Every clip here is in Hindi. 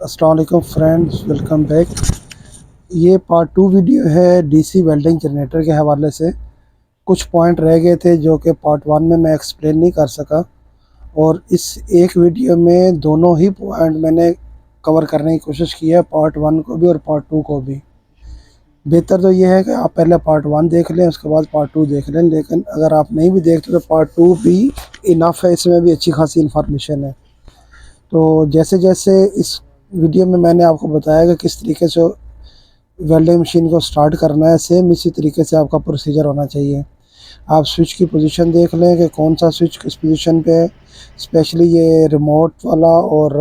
अस्सलाम वालेकुम फ्रेंड्स, वेलकम बैक। ये पार्ट 2 वीडियो है डीसी वेल्डिंग जनरेटर के हवाले से। कुछ पॉइंट रह गए थे जो कि पार्ट 1 में मैं एक्सप्लेन नहीं कर सका, और इस एक वीडियो में दोनों ही पॉइंट मैंने कवर करने की कोशिश की है, पार्ट 1 को भी और पार्ट 2 को भी। बेहतर तो ये है कि आप पहले पार्ट 1 देख लें, उसके बाद पार्ट 2 देख लें, लेकिन अगर आप नहीं भी देखते तो पार्ट 2 भी इनफ है, इसमें भी अच्छी खासी इन्फॉर्मेशन है। तो जैसे जैसे इस वीडियो में मैंने आपको बताया कि किस तरीके से वेल्डिंग मशीन को स्टार्ट करना है, सेम इसी तरीके से आपका प्रोसीजर होना चाहिए। आप स्विच की पोजीशन देख लें कि कौन सा स्विच किस पोजीशन पे है, स्पेशली ये रिमोट वाला और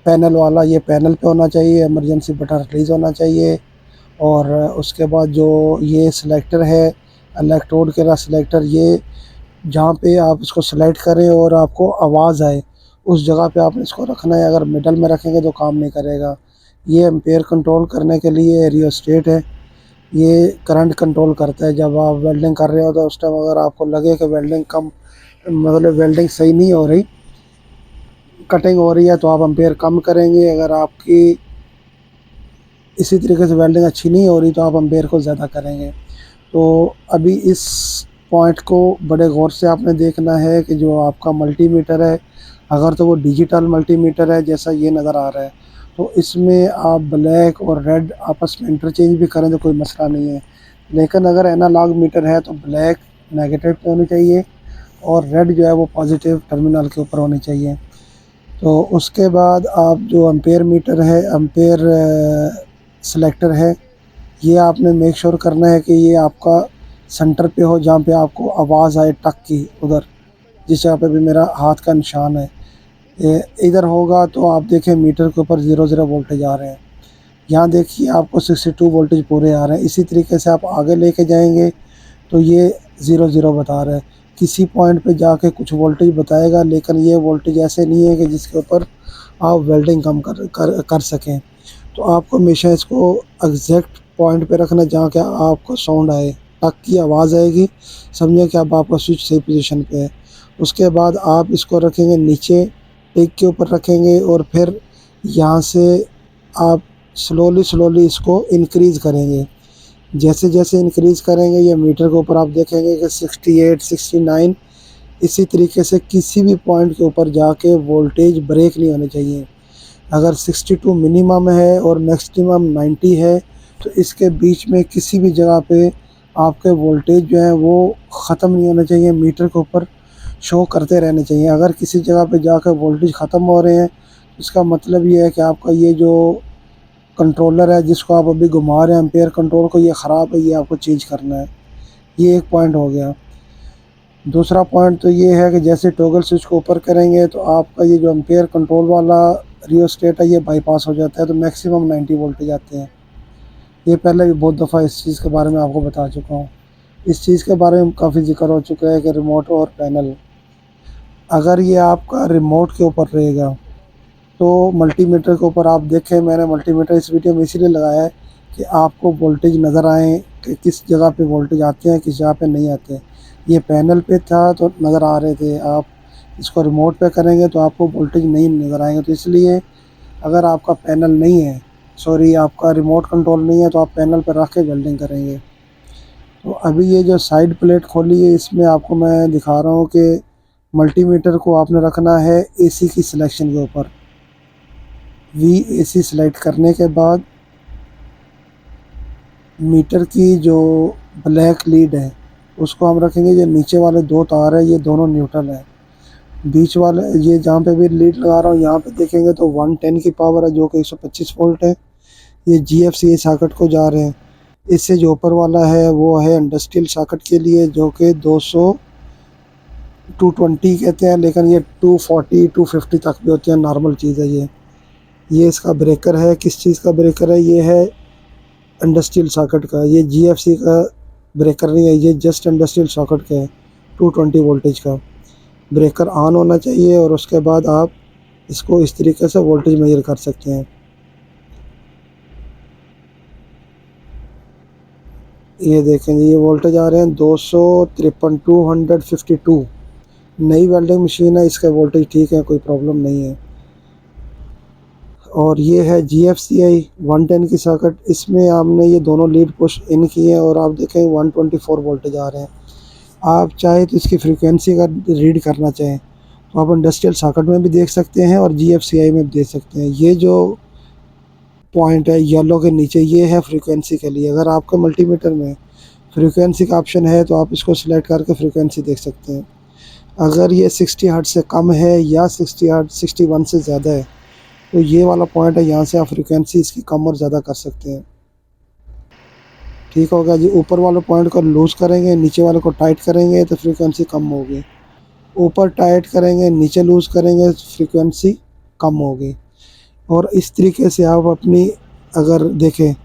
पैनल वाला। ये पैनल पे होना चाहिए, इमरजेंसी बटन रिलीज़ होना चाहिए। और उसके बाद जो ये सिलेक्टर है, इलेक्ट्रोड के सिलेक्टर, ये जहाँ पे आप इसको सेलेक्ट करें और आपको आवाज़ आए उस जगह पे आपने इसको रखना है। अगर मिडल में रखेंगे तो काम नहीं करेगा। ये एम्पेयर कंट्रोल करने के लिए रियोस्टेट है, ये करंट कंट्रोल करता है। जब आप वेल्डिंग कर रहे हो तो उस टाइम अगर आपको लगे कि वेल्डिंग कम, मतलब वेल्डिंग सही नहीं हो रही, कटिंग हो रही है, तो आप एम्पेयर कम करेंगे। अगर आपकी इसी तरीके से वेल्डिंग अच्छी नहीं हो रही तो आप एम्पेयर को ज़्यादा करेंगे। तो अभी इस पॉइंट को बड़े गौर से आपने देखना है कि जो आपका मल्टीमीटर है, अगर तो वो डिजिटल मल्टीमीटर है जैसा ये नज़र आ रहा है, तो इसमें आप ब्लैक और रेड आपस में इंटरचेंज भी करें तो कोई मसला नहीं है। लेकिन अगर एनालॉग मीटर है तो ब्लैक नेगेटिव पे होनी चाहिए और रेड जो है वो पॉजिटिव टर्मिनल के ऊपर होनी चाहिए। तो उसके बाद आप जो एम्पेयर मीटर है, एम्पेयर सेलेक्टर है, ये आपने मेक श्योर करना है कि ये आपका सेंटर पे हो, जहाँ पे आपको आवाज़ आए टक की, उधर जिस जगह पे भी मेरा हाथ का निशान है, इधर होगा तो आप देखें मीटर के ऊपर 0 वोल्टेज आ रहे हैं। यहाँ देखिए आपको 62 वोल्टेज पूरे आ रहे हैं। इसी तरीके से आप आगे लेके जाएंगे तो ये 0 बता रहा है। किसी पॉइंट पे जाके कुछ वोल्टेज बताएगा, लेकिन ये वोल्टेज ऐसे नहीं है कि जिसके ऊपर आप वेल्डिंग कम कर सकें। तो आपको हमेशा इसको एग्जैक्ट पॉइंट पे रखना जहाँ के आपको साउंड आए, टक की आवाज़ आएगी, समझें कि अब आपका स्विच सही पोजीशन पे है। उसके बाद आप इसको रखेंगे नीचे, टिक के ऊपर रखेंगे, और फिर यहाँ से आप स्लोली इसको इंक्रीज़ करेंगे। जैसे जैसे इंक्रीज़ करेंगे ये मीटर के ऊपर आप देखेंगे कि 68, 69, इसी तरीके से किसी भी पॉइंट के ऊपर जाके वोल्टेज ब्रेक नहीं होने चाहिए। अगर 62 मिनिमम है और मैक्सिमम 90 है तो इसके बीच में किसी भी जगह पे आपके वोल्टेज जो है वो ख़त्म नहीं होने चाहिए, मीटर के ऊपर शो करते रहने चाहिए। अगर किसी जगह पे जाकर वोल्टेज ख़त्म हो रहे हैं, इसका मतलब ये है कि आपका ये जो कंट्रोलर है जिसको आप अभी घुमा रहे हैं एम्पेयर कंट्रोल को, ये ख़राब है, ये आपको चेंज करना है। ये एक पॉइंट हो गया। दूसरा पॉइंट तो ये है कि जैसे टॉगल स्विच को ऊपर करेंगे तो आपका ये जो एम्पेयर कंट्रोल वाला रियोस्टेट है ये बाईपास हो जाता है, तो मैक्सिमम 90 वोल्टेज आते हैं। ये पहले भी बहुत दफ़ा इस चीज़ के बारे में आपको बता चुका हूँ। इस चीज़ के बारे में काफ़ी जिक्र हो चुका है कि रिमोट और पैनल, अगर ये आपका रिमोट के ऊपर रहेगा तो मल्टीमीटर के ऊपर आप देखें, मैंने मल्टीमीटर इस वीडियो में इसीलिए लगाया है कि आपको वोल्टेज नज़र आए कि किस जगह पे वोल्टेज आते हैं, किस जगह पे नहीं आते। ये पैनल पे था तो नज़र आ रहे थे, आप इसको रिमोट पे करेंगे तो आपको वोल्टेज नहीं नज़र आएंगे। तो इसलिए अगर आपका पैनल नहीं है, सॉरी आपका रिमोट कंट्रोल नहीं है, तो आप पैनल पर रख के वेल्डिंग करेंगे। तो अभी ये जो साइड प्लेट खोली है इसमें आपको मैं दिखा रहा हूँ कि मल्टीमीटर को आपने रखना है एसी की सिलेक्शन के ऊपर। VAC सेलेक्ट करने के बाद मीटर की जो ब्लैक लीड है उसको हम रखेंगे। ये नीचे वाले दो तार है ये दोनों न्यूट्रल है। बीच वाले ये जहाँ पे भी लीड लगा रहा हूँ यहाँ पे देखेंगे तो 110 की पावर है जो कि 125 वोल्ट है। ये GFCA सॉकेट को जा रहे हैं। इससे जो ऊपर वाला है वो है इंडस्ट्रियल सॉकेट के लिए, जो कि 200 220 कहते हैं, लेकिन ये 240 250 तक भी होती है, नॉर्मल चीज़ है ये इसका ब्रेकर है। किस चीज़ का ब्रेकर है? ये है इंडस्ट्रियल सॉकेट का। ये GFC का ब्रेकर नहीं है, ये जस्ट इंडस्ट्रियल सॉकेट का है। 220 वोल्टेज का ब्रेकर ऑन होना चाहिए और उसके बाद आप इसको इस तरीके से वोल्टेज मेजर कर सकते हैं। ये देखेंगे ये वोल्टेज आ रहे हैं 253, 252। नई वेल्डिंग मशीन है, इसका वोल्टेज ठीक है, कोई प्रॉब्लम नहीं है। और ये है GFCI 110 की सर्किट। इसमें आपने ये दोनों लीड पुश इन किए हैं और आप देखें 124 वोल्टेज आ रहे हैं। आप चाहे तो इसकी फ्रीक्वेंसी अगर रीड करना चाहें तो आप इंडस्ट्रियल सर्किट में भी देख सकते हैं और GFCI में भी देख सकते हैं। ये जो पॉइंट है येलो के नीचे, ये है फ्रीक्वेंसी के लिए। अगर आपके मल्टीमीटर में फ्रीक्वेंसी का ऑप्शन है तो आप इसको सिलेक्ट करके फ्रीक्वेंसी देख सकते हैं। अगर ये 60 हर्ट्ज से कम है या 60 हर्ट्ज 61 से ज़्यादा है तो ये वाला पॉइंट है, यहाँ से आप फ्रीक्वेंसी इसकी कम और ज़्यादा कर सकते हैं। ठीक हो गया जी। ऊपर वाले पॉइंट को लूज़ करेंगे, नीचे वाले को टाइट करेंगे तो फ्रीक्वेंसी कम होगी। ऊपर टाइट करेंगे, नीचे लूज़ करेंगे, फ्रीक्वेंसी कम होगी। और इस तरीके से आप अपनी अगर देखें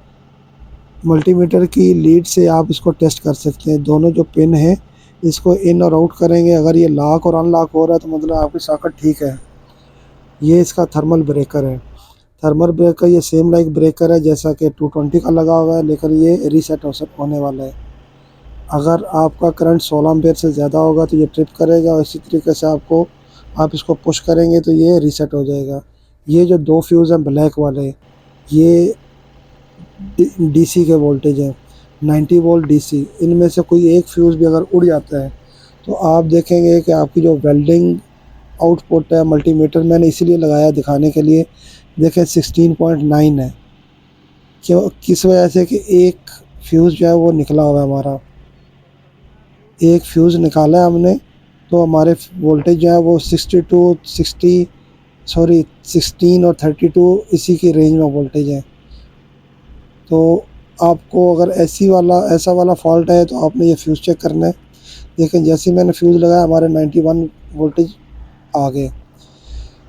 मल्टीमीटर की लीड से आप इसको टेस्ट कर सकते हैं। दोनों जो पिन है इसको इन और आउट करेंगे, अगर ये लॉक और अनलॉक हो रहा है तो मतलब आपकी सॉकेट ठीक है। ये इसका थर्मल ब्रेकर है। थर्मल ब्रेकर ये सेम लाइक ब्रेकर है जैसा कि 220 का लगा हुआ है, लेकिन ये रीसेट होने वाला है। अगर आपका करंट 16 एम्पीयर से ज़्यादा होगा तो ये ट्रिप करेगा और इसी तरीके से आप इसको पुश करेंगे तो ये रीसेट हो जाएगा। ये जो दो फ्यूज़ हैं ब्लैक वाले, ये DC के वोल्टेज हैं, 90 वोल्ट DC। इनमें से कोई एक फ्यूज़ भी अगर उड़ जाता है तो आप देखेंगे कि आपकी जो वेल्डिंग आउटपुट है मल्टीमीटर, मैंने इसीलिए लगाया दिखाने के लिए, देखें 16.9 है। क्यों, किस वजह से कि एक फ्यूज़ जो है वो निकला हुआ है हमारा, एक फ्यूज़ निकाला है हमने तो हमारे वोल्टेज जो है वो 16 और 32 इसी की रेंज में वोल्टेज है। तो आपको अगर ऐसा वाला फॉल्ट है तो आपने ये फ्यूज़ चेक करना है। लेकिन जैसे ही मैंने फ्यूज़ लगाया हमारे 91 वोल्टेज आ गए।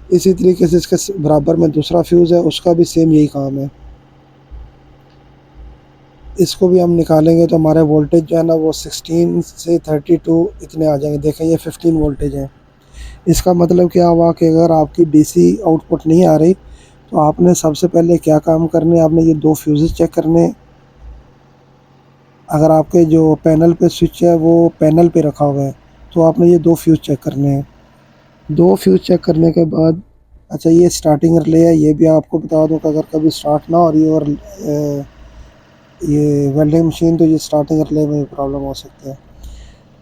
इसी तरीके से इसके बराबर में दूसरा फ्यूज़ है, उसका भी सेम यही काम है। इसको भी हम निकालेंगे तो हमारे वोल्टेज जो है ना वो 16 से 32 इतने आ जाएंगे। देखें ये 15 वोल्टेज है। इसका मतलब क्या हुआ कि अगर आपकी DC आउटपुट नहीं आ रही तो आपने सबसे पहले क्या काम करने, आपने ये दो फ्यूज़ेस चेक करने। अगर आपके जो पैनल पे स्विच है वो पैनल पे रखा हुआ है तो आपने ये दो फ्यूज़ चेक करने हैं। दो फ्यूज़ चेक करने के बाद, अच्छा ये स्टार्टिंग रिले है, ये भी आपको बता दूं कि अगर कभी स्टार्ट ना हो रही हो और ये वेल्डिंग मशीन तो ये स्टार्टिंग रिले में प्रॉब्लम हो सकती है।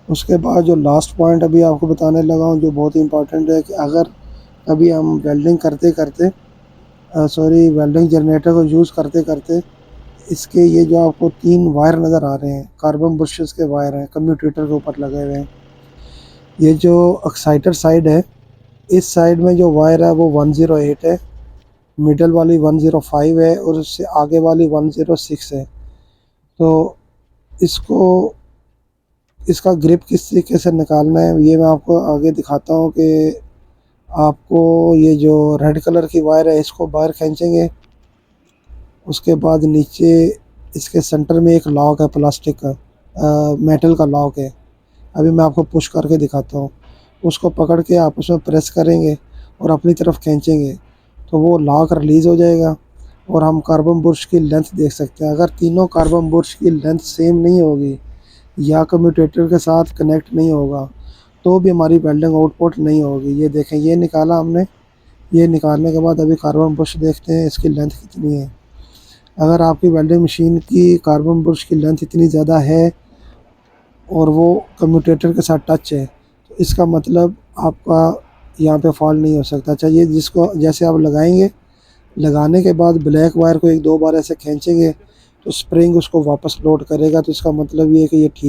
उसके बाद जो लास्ट पॉइंट अभी आपको बताने लगा हूँ जो बहुत ही इंपॉर्टेंट है कि अगर कभी हम वेल्डिंग करते करते वेल्डिंग जनरेटर को यूज़ करते करते इसके ये जो आपको 3 वायर नज़र आ रहे हैं, कार्बन बुशेस के वायर हैं, कम्यूटेटर के ऊपर लगे हुए हैं। ये जो एक्साइटर साइड है, इस साइड में जो वायर है वो 108 है, मिडल वाली 105 है और उससे आगे वाली 106 है। तो इसका ग्रिप किस तरीके से निकालना है ये मैं आपको आगे दिखाता हूँ कि आपको ये जो रेड कलर की वायर है इसको बाहर खींचेंगे। उसके बाद नीचे इसके सेंटर में एक लॉक है प्लास्टिक का, मेटल का लॉक है। अभी मैं आपको पुश करके दिखाता हूँ। उसको पकड़ के आप उसमें प्रेस करेंगे और अपनी तरफ खींचेंगे तो वो लॉक रिलीज़ हो जाएगा और हम कार्बन बुश की लेंथ देख सकते हैं। अगर तीनों कार्बन बुश की लेंथ सेम नहीं होगी या कम्यूटेटर के साथ कनेक्ट नहीं होगा तो भी हमारी वेल्डिंग आउटपुट नहीं होगी। ये देखें, ये निकाला हमने। ये निकालने के बाद अभी कार्बन बुश देखते हैं इसकी लेंथ कितनी है। अगर आपकी वेल्डिंग मशीन की कार्बन बुश की लेंथ इतनी ज़्यादा है और वो कम्यूटेटर के साथ टच है तो इसका मतलब आपका यहाँ पे फॉल्ट नहीं हो सकता। चाहिए जिसको जैसे आप लगाएंगे, लगाने के बाद ब्लैक वायर को 1-2 बार ऐसे खींचेंगे तो स्प्रिंग उसको वापस लोड करेगा। तो इसका मतलब ये है कि ये ठीक